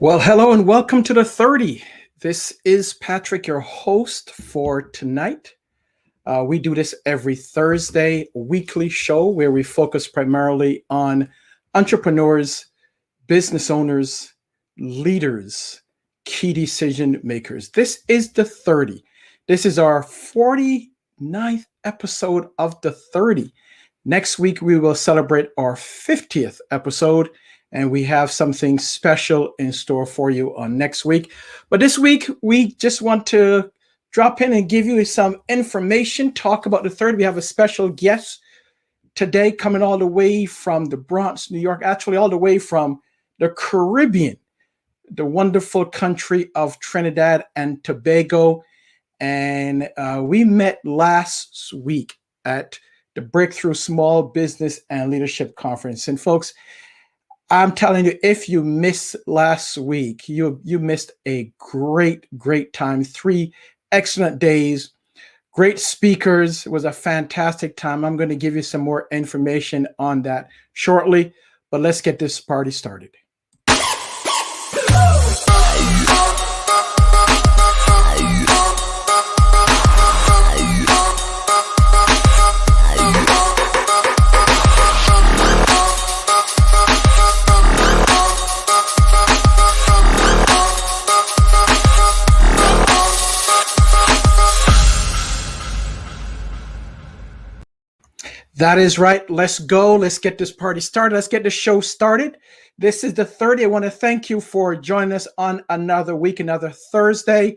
Well, hello and welcome to the 30. This is Patrick, your host for tonight. We do this every Thursday, weekly show where we focus primarily on entrepreneurs, business owners, leaders, key decision makers. This is the 30. This is our 49th episode of the 30. Next week, we will celebrate our 50th episode, and we have something special in store for you on next week. But this week, we just want to drop in and give you some information, talk about the 30. We have a special guest today coming all the way from the Bronx, New York, actually all the way from the Caribbean, the wonderful country of Trinidad and Tobago. And we met last week at the Breakthrough Small Business and Leadership Conference. And folks, I'm telling you, if you missed last week, you missed a great time. 3 excellent days, great speakers. It was a fantastic time. I'm going to give you some more information on that shortly, but let's get this party started. That is right. Let's go. Let's get this party started. Let's get the show started. This is the 30. I want to thank you for joining us on another week, another Thursday.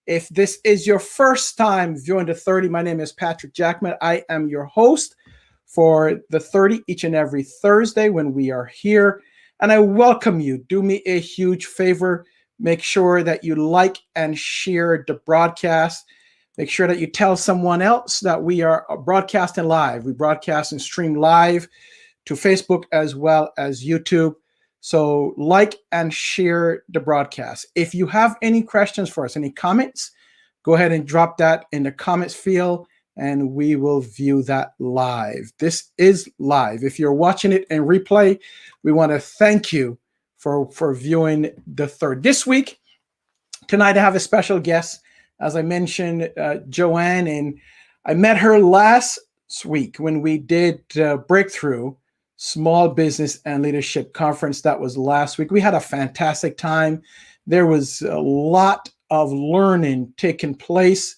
If this is your first time viewing the 30, my name is Patrick Jackman. I am your host for the 30 each and every Thursday when we are here. And I welcome you. Do me a huge favor. Make sure that you like and share the broadcast. Make sure that you tell someone else that we are broadcasting live. We broadcast and stream live to Facebook as well as YouTube. So like and share the broadcast. If you have any questions for us, any comments, go ahead and drop that in the comments field and we will view that live. This is live. If you're watching it in replay, we want to thank you for viewing the 3rd. This week, tonight I have a special guest. As I mentioned, Joanne, and I met her last week when we did Breakthrough Small Business and Leadership Conference. That was last week. We had a fantastic time. There was a lot of learning taking place.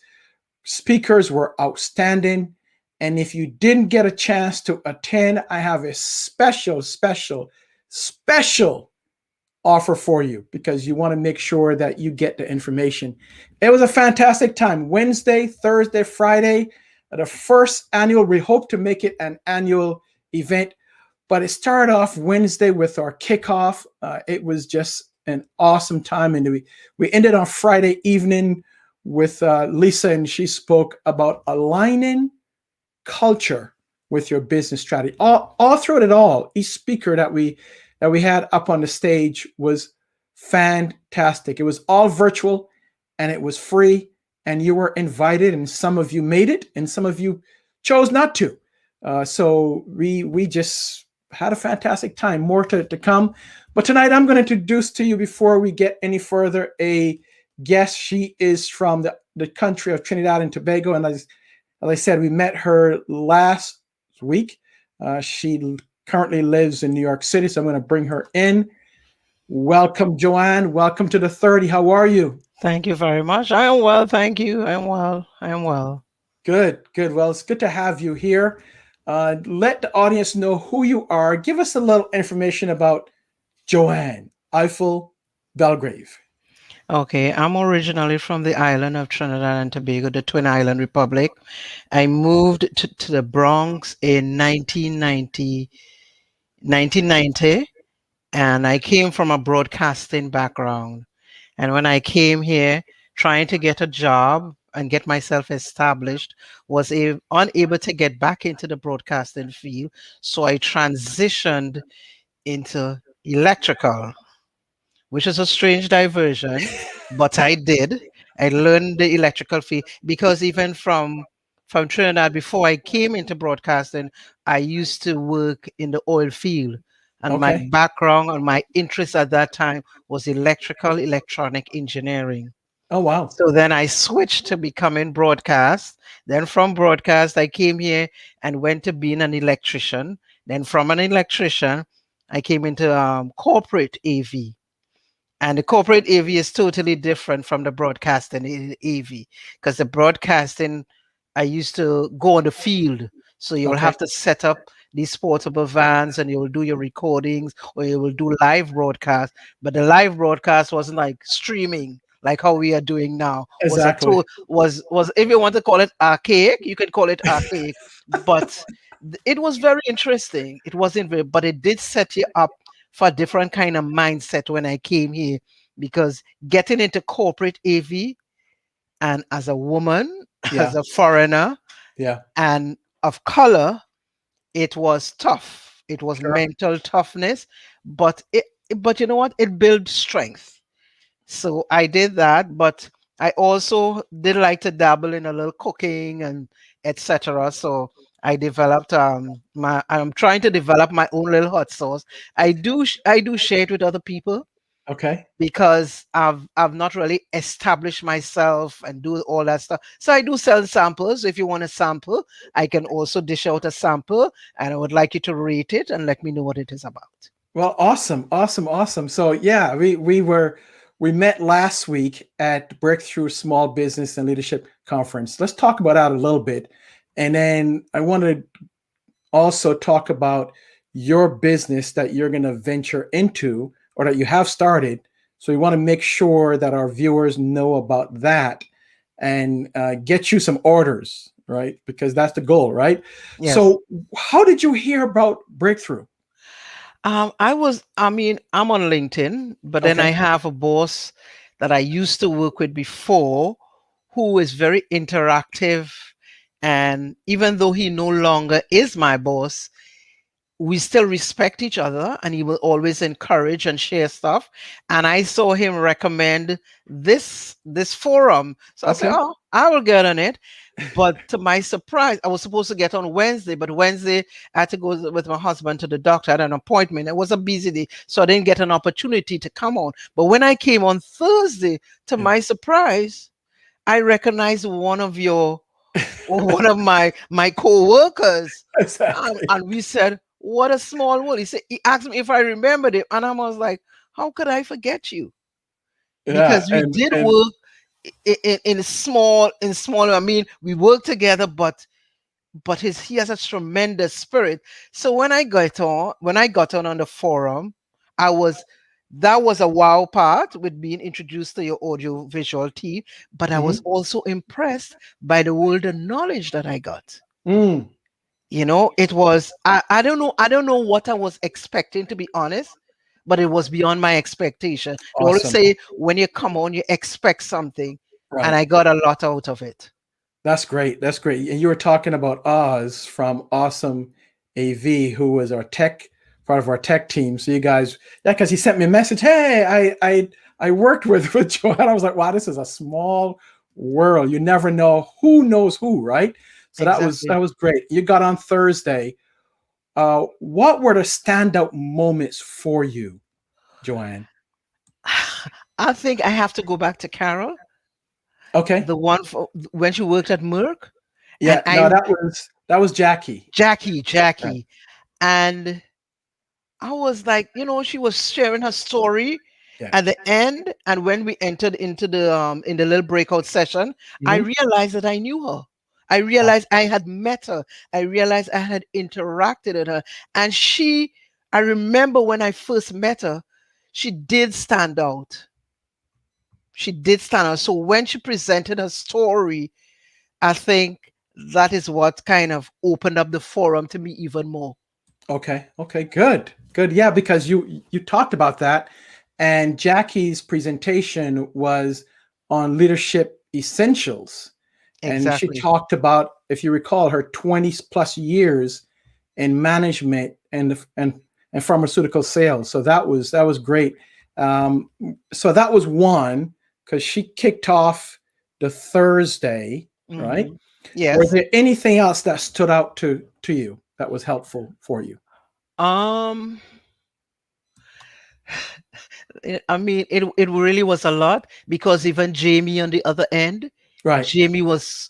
Speakers were outstanding. And if you didn't get a chance to attend, I have a special offer for you because you want to make sure that you get the information. It was a fantastic time. Wednesday, Thursday, Friday, the first annual. We hope to make it an annual event, but it started off Wednesday with our kickoff. It was just an awesome time. And we ended on Friday evening with Lisa, and she spoke about aligning culture with your business strategy. All throughout it all, each speaker that we had up on the stage was fantastic. It was all virtual and it was free and you were invited, and some of you made it and some of you chose not to. So we just had a fantastic time. More to come. But tonight I'm going to introduce to you, before we get any further, a guest. She is from the country of Trinidad and Tobago. And as I said, we met her last week. She currently lives in New York City, so I'm going to bring her in. Welcome, Joanne. Welcome to the 30. How are you? Thank you very much. I am well, thank you. I am well. Good. Well, it's good to have you here. Let the audience know who you are. Give us a little information about Joanne, Ifill-Belgrave. Okay, I'm originally from the island of Trinidad and Tobago, the Twin Island Republic. I moved to the Bronx in 1990, and I came from a broadcasting background. And when I came here, trying to get a job and get myself established, was unable to get back into the broadcasting field. So I transitioned into electrical, which is a strange diversion, but I did. I learned the electrical field because even from Trinidad, before I came into broadcasting, I used to work in the oil field and my Okay. background and my interest at that time was electrical electronic engineering. Oh, wow. So then I switched to becoming broadcast. Then from broadcast, I came here and went to being an electrician. Then from an electrician, I came into corporate AV. And the corporate AV is totally different from the broadcasting AV, because the broadcasting, I used to go on the field. So you will Okay. have to set up these portable vans and you will do your recordings or you will do live broadcast. But the live broadcast wasn't like streaming like how we are doing now. Exactly. Was, if you want to call it archaic, you can call it archaic. But it was very interesting. It wasn't very, but it did set you up for a different kind of mindset when I came here, because getting into corporate AV and as a woman, as Yeah. a foreigner Yeah. and of color, it was tough. It was Sure. mental toughness, but you know what? It built strength. So I did that, but I also did like to dabble in a little cooking and etc. So I developed I'm trying to develop my own little hot sauce. I do share it with other people Okay. because I've not really established myself and do all that stuff. So I do sell samples. If you want a sample, I can also dish out a sample, and I would like you to rate it and let me know what it is about. Well, awesome, awesome, awesome. So yeah, we met last week at Breakthrough Small Business and Leadership Conference. Let's talk about that a little bit, and then I want to also talk about your business that you're going to venture into or that you have started. So we want to make sure that our viewers know about that and get you some orders, right? Because that's the goal, right? Yes. So how did you hear about Breakthrough? I mean, I'm on LinkedIn, but then I Okay. have a boss that I used to work with before who is very interactive. And even though he no longer is my boss, we still respect each other and he will always encourage and share stuff. And I saw him recommend this forum, so I said, Okay. oh, I will get on it. But to my surprise, I was supposed to get on Wednesday, but Wednesday I had to go with my husband to the doctor. I had an appointment. It was a busy day, so I didn't get an opportunity to come on. But when I came on Thursday, to Yeah. my surprise, I recognized one of my co-workers, Exactly. and we said, "What a small world." He asked me if I remembered it, and I was like, "How could I forget you?" Yeah. Because we did And work in small. I mean, we worked together, but he has a tremendous spirit. So when I got on the forum, I was that was a wow part with being introduced to your audio visual team, but I was mhm. also impressed by the world of knowledge that I got. Mm, You know, it was I don't know what I was expecting, to be honest, but it was beyond my expectation. They always awesome. say when you come on, you expect something, and Right. I got a lot out of it. That's great. That's great. And you were talking about Oz from Awesome AV, who was our tech part of our tech team. So you guys, yeah, because he sent me a message. Hey, I worked with Joanne. I was like, wow, this is a small world. You never know who knows who, right? So that Exactly. was great. You got on Thursday. What were the standout moments for you, Joanne? I think I have to go back to Carol, Okay. the one for when she worked at Merck, and Yeah. No, that was Jackie. Right. Jackie, and I was like, she was sharing her story Yeah. at the end, and when we entered into the in the little breakout session, I Mhm. realized that I knew her. I realized I had met her. I realized I had interacted with her, and I remember when I first met her, she did stand out. She did stand out. So when she presented her story, I think that is what kind of opened up the forum to me even more. Okay. Okay. Good. Good. Yeah, because you talked about that, and Jackie's presentation was on leadership essentials, and she Exactly. talked about, if you recall, her 20 plus years in management and pharmaceutical sales. So that was great. Um, so that was one because she kicked off the Thursday, right? Hmm. Was Yes. there anything else that stood out to you that was helpful for you? Um, I mean, it really was a lot because even Jamie on the other end, Right. Jamie was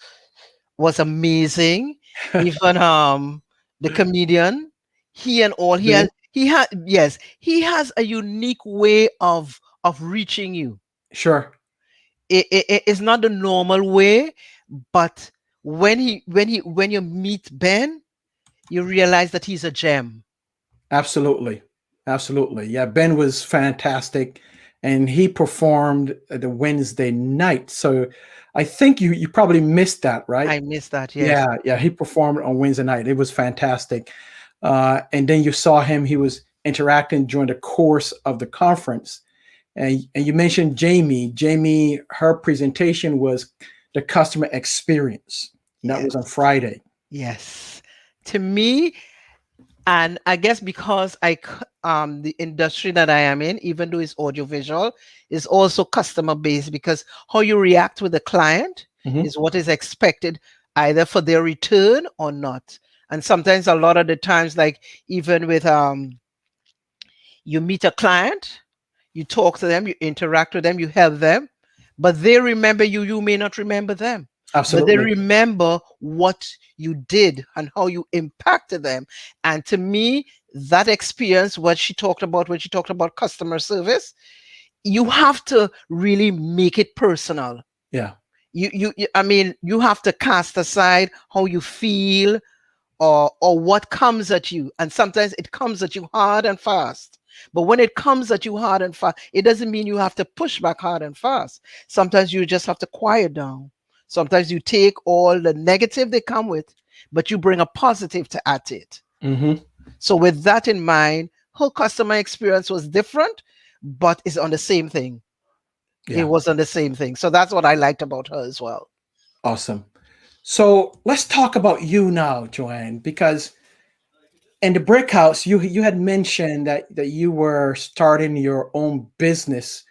amazing. Even the comedian, he and all Ben. he had yes, he has a unique way of reaching you. Sure. It's not the normal way, but when you meet Ben, you realize that he's a gem. Absolutely. Absolutely. Yeah, Ben was fantastic and he performed the Wednesday night. So I think you probably missed that, right? I miss that, Yeah, yes. yeah, he performed on Wednesday night. It was fantastic. And then you saw him, he was interacting during the course of the conference. And you mentioned Jamie. Jamie, her presentation was the customer experience. And that was on Yes. Friday. Yes. To me, and I guess because the industry that I am in, even though it's audiovisual, is also customer based because how you react with the client Mhm. is what is expected either for their return or not. And sometimes a lot of the times, like even with you meet a client, you talk to them, you interact with them, you help them, but they remember you, you may not remember them. But they Absolutely. remember what you did and how you impacted them. And to me, that experience, what she talked about when she talked about customer service, you have to really make it personal. Yeah. I mean, you have to cast aside how you feel or what comes at you, and sometimes it comes at you hard and fast. But when it comes at you hard and fast, it doesn't mean you have to push back hard and fast. Sometimes you just have to quiet down. Sometimes you take all the negative they come with, but you bring a positive to add to it. Hmm. So with that in mind, her customer experience was different, but it's on the same thing. It Yeah. was on the same thing. So that's what I liked about her as well. Awesome. So let's talk about you now, Joanne, because in the brick house, you had mentioned that you were starting your own business,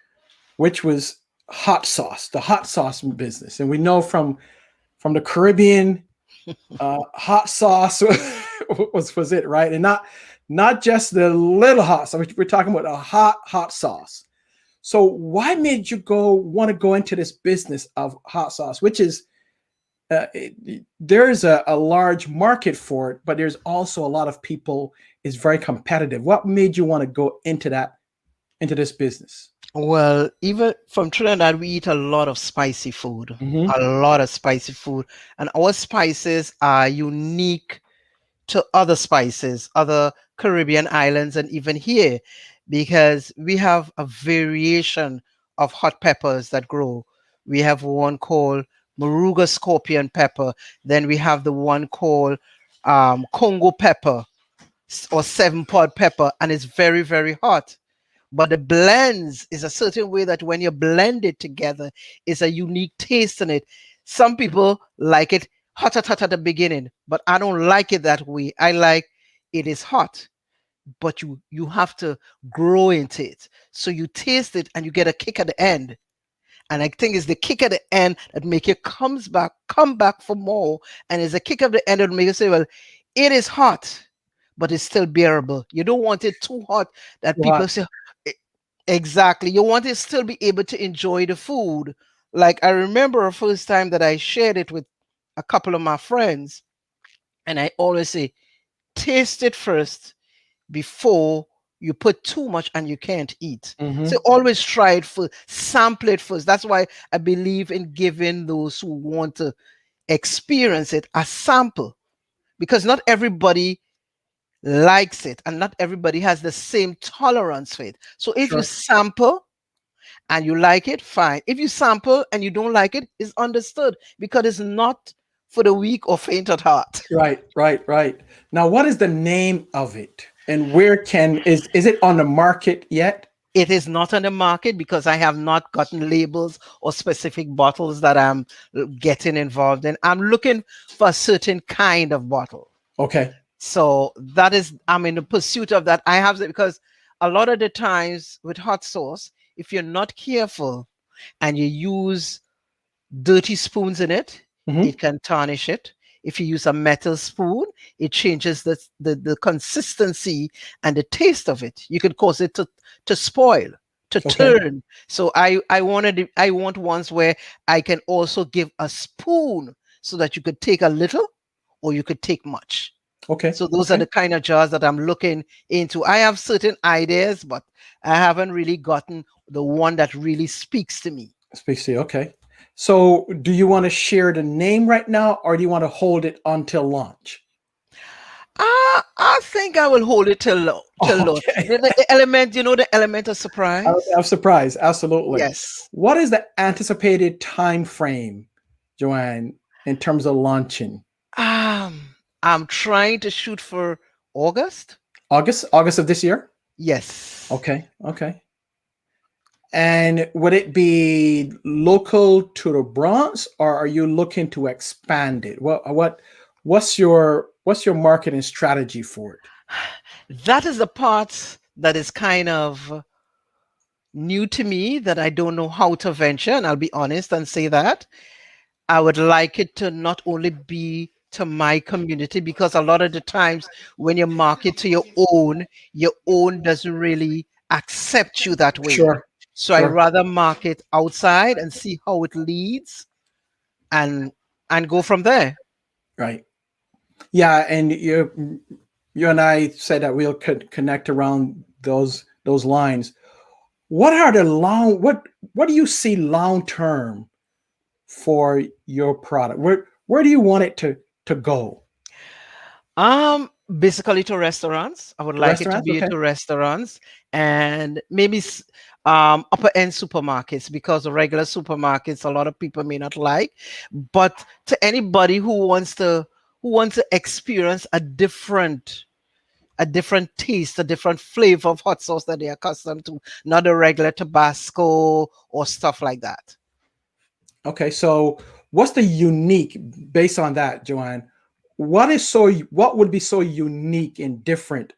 which was hot sauce, the hot sauce business. And we know from the Caribbean, hot sauce was it, right? And not just the little hot sauce. We're talking about a hot sauce. So why made you want to go into this business of hot sauce, which is there's a large market for it, but there's also a lot of people. It's very competitive. What made you want to go into this business? Well, even from Trinidad, we eat a lot of spicy food, Hmm. a lot of spicy food, and our spices are unique to other spices, other Caribbean islands, and even here, because we have a variation of hot peppers that grow. We have one called Moruga scorpion pepper, then we have the one called Congo pepper or seven pod pepper, and it's very, very hot. But the blends is a certain way that when you blend it together, is a unique taste in it. Some people like it hot at the beginning, but I don't like it that way. I like it is hot, but you have to grow into it. So you taste it and you get a kick at the end. And I think it's the kick at the end that make you come back for more. And it's a kick at the end that make you say, well, it is hot, but it's still bearable. You don't want it too hot that people What? say, "E- exactly. You want to still be able to enjoy the food. Like I remember a first time that I shared it with a couple of my friends, and I always say, taste it first before you put too much and you can't eat. So Hmm. always try it first, sample it first. That's why I believe in giving those who want to experience it a sample because not everybody likes it and not everybody has the same tolerance for it. So if you Sure. sample and you like it, fine. If you sample and you don't like it, it's understood because it's not for the weak or faint at heart. Right, right, right. Now, what is the name of it, and where is it on the market yet? It is not on the market because I have not gotten labels or specific bottles that I'm getting involved in. I'm looking for a certain kind of bottle. Okay. So that is, I'm in the pursuit of that. I have it because a lot of the times with hot sauce, if you're not careful and you use dirty spoons in it, Hmm. it can tarnish it. if you use a metal spoon, it changes the consistency and the taste of it. You could cause it to spoil, to Okay. turn. So I want ones where I can also give a spoon so that you could take a little or you could take much. Okay. So those are Okay. the kind of jars that I'm looking into. I have certain ideas, but I haven't really gotten the one that really speaks to me. Speaks to you. Okay. So, do you want to share the name right now, or do you want to hold it until launch? I think I will hold it till Lord. Okay. The element, the element of surprise. I'm surprised. Absolutely. Yes. What is the anticipated time frame, Joanne, in terms of launching? I'm trying to shoot for August. August of this year? Yes. Okay. Okay. And would it be local to the Bronx, or are you looking to expand it? What's your marketing strategy for it? That is the part that is kind of new to me that I don't know how to venture, and I'll be honest and say that. I would like it to not only be to my community, because a lot of the times when you market to your own doesn't really accept you that way. Sure. So I Sure. rather market outside and see how it leads and go from there. Right. Yeah, and you and I said that we'll connect around those lines. What do you see long term for your product? Where do you want it to go? Basically to restaurants. I would To like it to restaurants? be Okay. to restaurants and maybe upper end supermarkets, because the regular supermarkets a lot of people may not like. But to anybody who wants to experience a different taste, a different flavor of hot sauce that they're accustomed to, not a regular Tabasco or stuff like that. Okay. So what's the unique based on that, Joanne? What would be so unique and different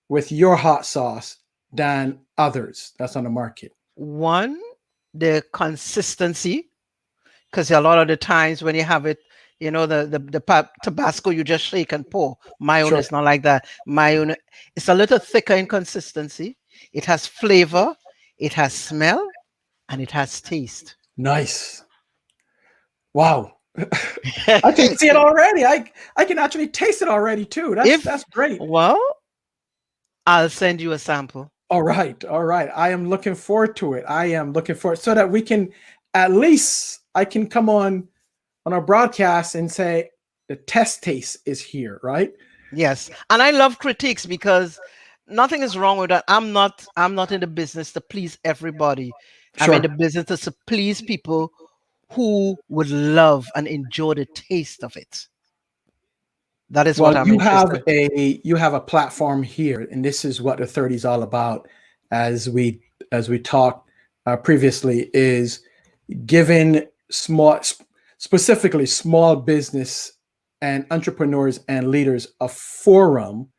with your hot sauce than others that's on the market? One, the consistency, because a lot of the times when you have it, Tabasco, you just shake and pour. My own Sure. is not like that. My own, it's a little thicker in consistency. It has flavor, it has smell, and it has taste. Nice. Wow. I can see it already. I can actually taste it already too. That's If, great. well, I'll send you a sample. All right. All right. I am looking forward to it. I am looking forward so that we can at least I can come on our broadcast and say the test taste is here, right? Yes. And I love critiques because nothing is wrong with that. I'm not in the business to please everybody. I'm in the Sure. business to please people who would love and enjoy the taste of it. That is Well, what I'm interested. you have a platform here, and this is what the 30 is all about. As we talked previously, is giving specifically small business and entrepreneurs and leaders a forum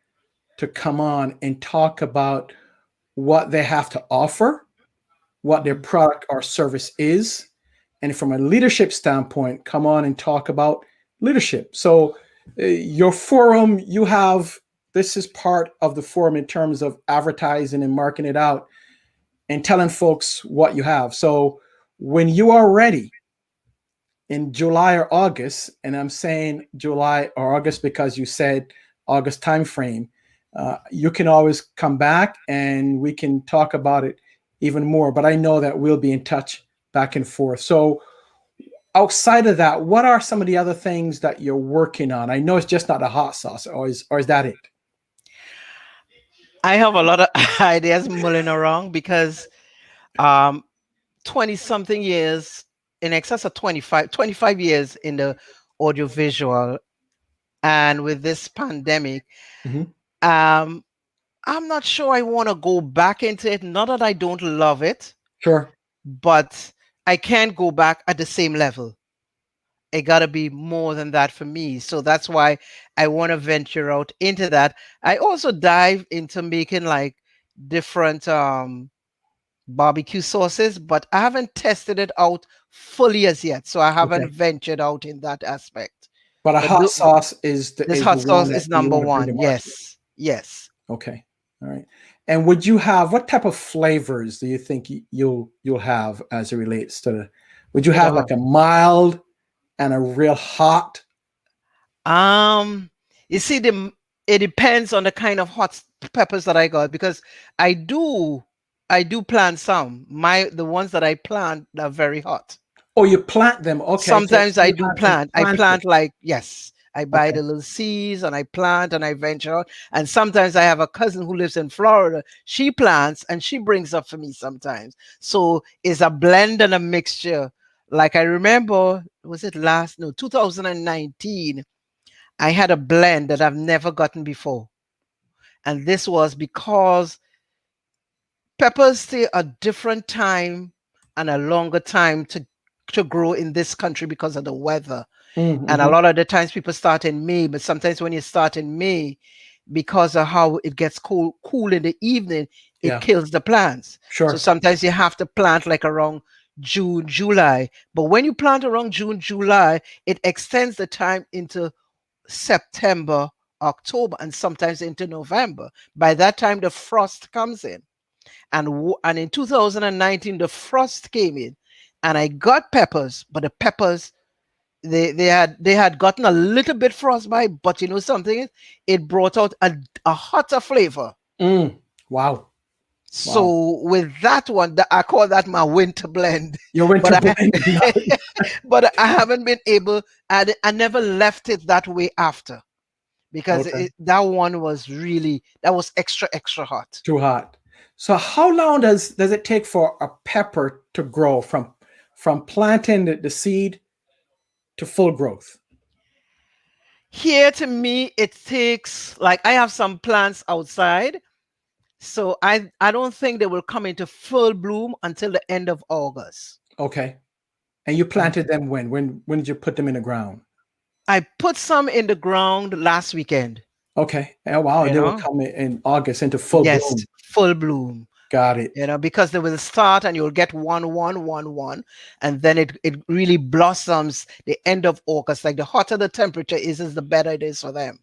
to come on and talk about what they have to offer, what their Mhm. product or service is, and from a leadership standpoint, come on and talk about leadership. So, your forum, you have this is part of the forum in terms of advertising and marketing it out and telling folks what you have. So, when you are ready in July or August, and I'm saying July or August because you said August timeframe, you can always come back and we can talk about it even more. But I know that we'll be in touch back and forth. So outside of that, what are some of the other things that you're working on? I know it's just not the hot sauce, or is that it? I have a lot of ideas mulling around because um 20 something years, in excess of 25 years in the audiovisual, and with this pandemic, Mhm. um I'm not sure I want to go back into it. Not that I don't love it, Sure. but I can't go back at the same level. It got to be more than that for me. So that's why I want to venture out into that. I also dive into making like different barbecue sauces, but I haven't tested it out fully as yet. So I haven't Okay. ventured out in that aspect. But a But hot sauce is this the hot one sauce that is you number want to bring to one. market. Yes. Yes. Okay. All right. And would you have what type of flavors do you think you'll have as it relates to the? Would you With the have hot. like a mild and a real hot? Um, you see, it depends on the kind of peppers that I got, because I do I do plant some. The ones that I plant are very hot. Oh, you plant them. Okay. So Sometimes I you do have them plant. I planted. plant, like, yes, I buy Okay. the little seeds and I plant and I venture out. And sometimes I have a cousin who lives in Florida. She plants and she brings up for me sometimes. So it's a blend and a mixture. Like, I remember, was it 2019? I had a blend that I've never gotten before. And this was because peppers take a different time and a longer time to grow in this country because of the weather. And a Mm-hmm. lot of the times people start in May, but sometimes when you start in May, because of how it gets cool in the evening, it Yeah. kills the plants. So Sure. sometimes you have to plant like around June, July. But when you plant around June, July, it extends the time into September, October, and sometimes into November. By that time, the frost comes in. And in 2019, the frost came in, and I got peppers, but the peppers, they had gotten a little bit frostbite, but you know something, it brought out a hotter flavor. Mm. Wow. Wow. So with that one, I call that my winter blend. Your but winter I blend. but I haven't been able. I never left it that way after, because Okay. that one was really, that was extra extra hot. Too hot. So how long does it take for a pepper to grow from planting the seed to full growth? Here, to me, it takes, like, I have some plants outside, so I don't think they will come into full bloom until the end of August. Okay. And you And planted them when? When did you put them in the ground? I put some in the ground last weekend. Okay. Oh, wow. You They will know, come in August into full yes, bloom. full bloom. Got it. Because they will start and you'll get one, and then it really blossoms the end of August. Like, the hotter the temperature is the better it is for them.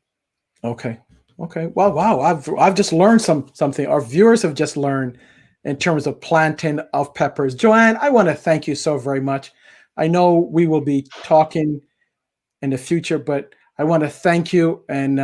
Okay. Okay. Well, wow. I've just learned something. Our viewers have just learned in terms of planting of peppers. Joanne, I want to thank you so very much. I know we will be talking in the future, but I want to thank you, and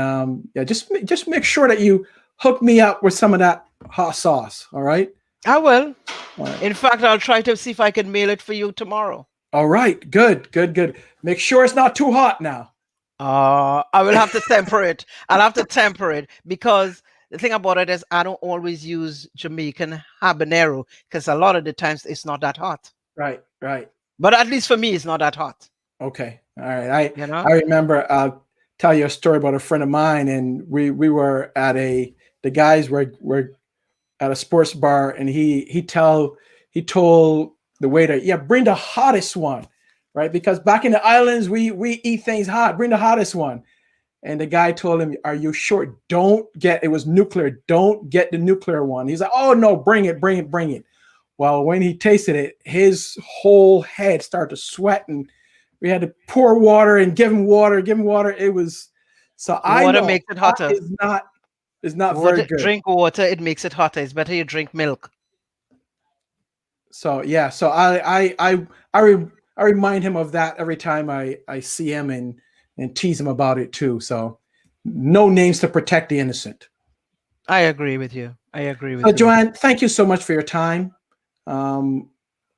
yeah, just make sure that you hook me up with some of that hot sauce. All right. I will. All right. In fact, I'll try to see if I can mail it for you tomorrow. All right. Good. Good. Good. Make sure it's not too hot now. I will have to temper it. I'll have to temper it, because the thing about it is I don't always use Jamaican habanero, because a lot of the times it's not that hot. Right. Right. But at least for me, it's not that hot. Okay. All right. I You know? I remember. I'll tell you a story about a friend of mine, and we were at the guys were at a sports bar, and he told the waiter, yeah, bring the hottest one, right? Because back in the islands, we eat things hot. Bring the hottest one. And the guy told him, are you sure? It was nuclear. Don't get the nuclear one. He's like, oh no, bring it, bring it, bring it. Well, when he tasted it, his whole head started to sweat, and we had to pour water and give him water, give him water. It was, so I Water know makes it hot hotter. is not very Water, good. drink water, it makes it hotter. It's better you drink milk. So yeah, so I remind him of that every time I see him, and tease him about it too. So no names to protect the innocent. I agree with you. I agree So with you. Joanne, thank you so much for your time. Um,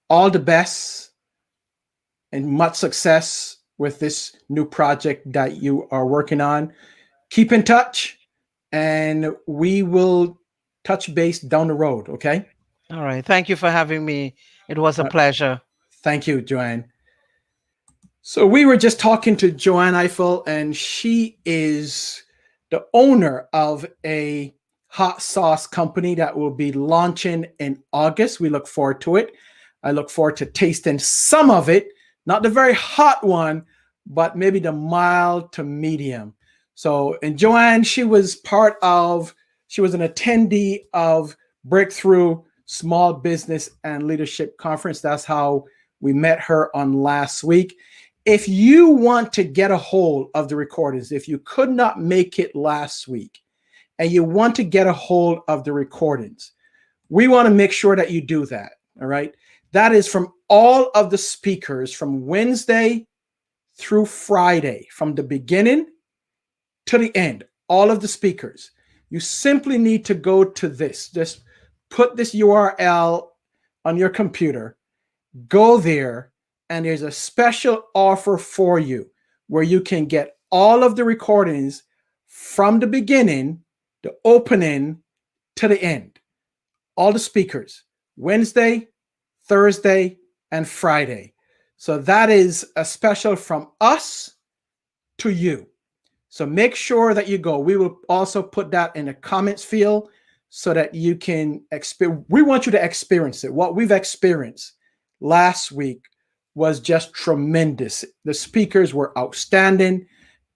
all the best and much success with this new project that you are working on. Keep in touch, and we will touch base down the road. Okay. All right. Thank you for having me. It was a Uh, pleasure. Thank you, Joanne. So we were just talking to Joanne Ifill, and she is the owner of a hot sauce company that will be launching in August. We look forward to it. I look forward to tasting some of it, not the very hot one, but maybe the mild to medium. So, and Joanne, she was an attendee of Breakthrough Small Business and Leadership Conference. That's how we met her on last week. If you want to get a hold of the recordings, if you could not make it last week and you want to get a hold of the recordings, we want to make sure that you do that. All right. That is from all of the speakers from Wednesday through Friday, from the beginning to the end, all of the speakers. You simply need to go to this. Just put this URL on your computer, go there, and there's a special offer for you where you can get all of the recordings from the beginning, the opening, to the end. All the speakers, Wednesday, Thursday, and Friday. So that is a special from us to you. So make sure that you go. We will also put that in the comments field so that you can experience. We want you to experience it. What we've experienced last week was just tremendous. The speakers were outstanding.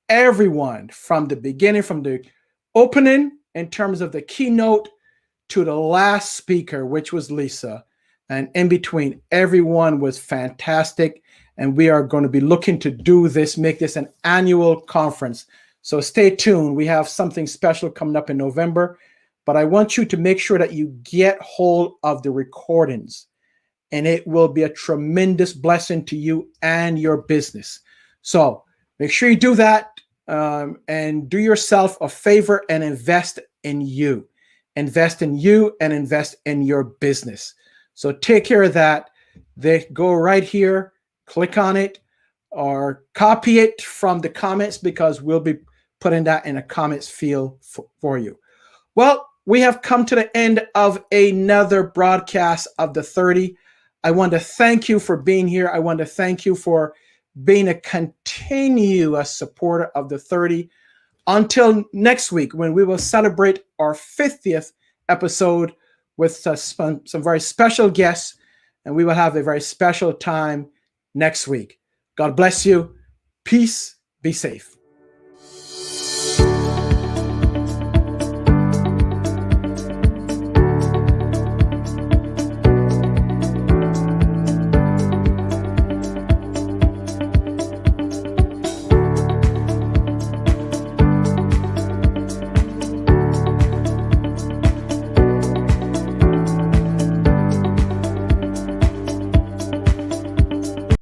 Everyone from the beginning, from the opening in terms of the keynote to the last speaker, which was Lisa, and in between, everyone was fantastic. And we are going to be looking to do this, make this an annual conference. So stay tuned. We have something special coming up in November, but I want you to make sure that you get hold of the recordings, and it will be a tremendous blessing to you and your business. So make sure you do that, and do yourself a favor and invest in you. Invest in you and invest in your business. So take care of that. They go right here, click on it, or copy it from the comments, because we'll be putting that in a comments field for you. Well, we have come to the end of another broadcast of the 30. I want to thank you for being here. I want to thank you for being a continuous supporter of the 30. Until next week, when we will celebrate our 50th episode with some very special guests, and we will have a very special time next week. God bless you. Peace. Be safe.